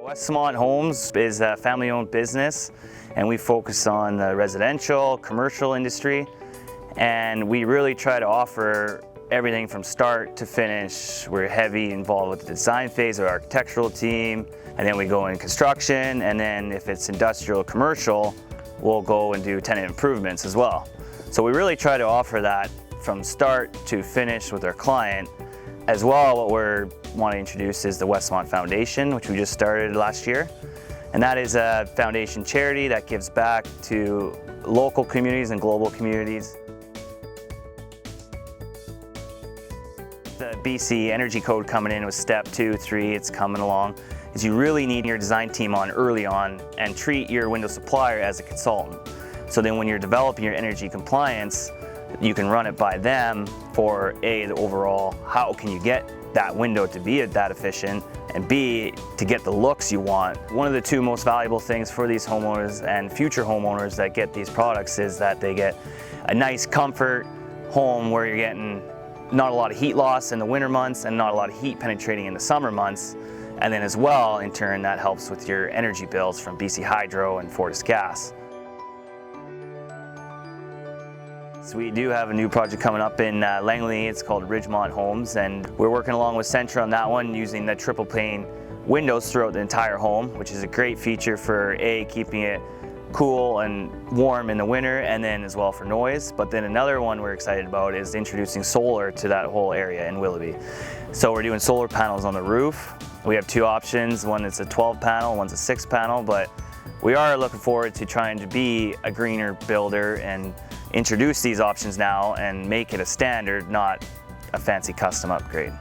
Wesmont Homes is a family-owned business, and we focus on the residential, commercial industry, and we really try to offer everything from start to finish. We're heavy involved with the design phase of our architectural team, and then we go in construction, and then if it's industrial, commercial, we'll go and do tenant improvements as well. So we really try to offer that from start to finish with our client. As well, what we're wanting to introduce is the Westmont Foundation, which we just started last year. And that is a foundation charity that gives back to local communities and global communities. The BC Energy Code coming in with step 2, 3, it's coming along, is you really need your design team on early on and treat your window supplier as a consultant. So then when you're developing your energy compliance, you can run it by them for A, the overall, how can you get that window to be that efficient, and B, to get the looks you want. One of the two most valuable things for these homeowners and future homeowners that get these products is that they get a nice comfort home where you're getting not a lot of heat loss in the winter months and not a lot of heat penetrating in the summer months. And then as well, in turn, that helps with your energy bills from BC Hydro and Fortis Gas. So we do have a new project coming up in Langley. It's called Ridgemont Homes, and we're working along with Centra on that one, using the triple pane windows throughout the entire home, which is a great feature for A, keeping it cool and warm in the winter, and then as well for noise. But then another one we're excited about is introducing solar to that whole area in Willoughby. So we're doing solar panels on the roof. We have two options. One is a 12 panel, one's a 6 panel, but we are looking forward to trying to be a greener builder and introduce these options now and make it a standard, not a fancy custom upgrade.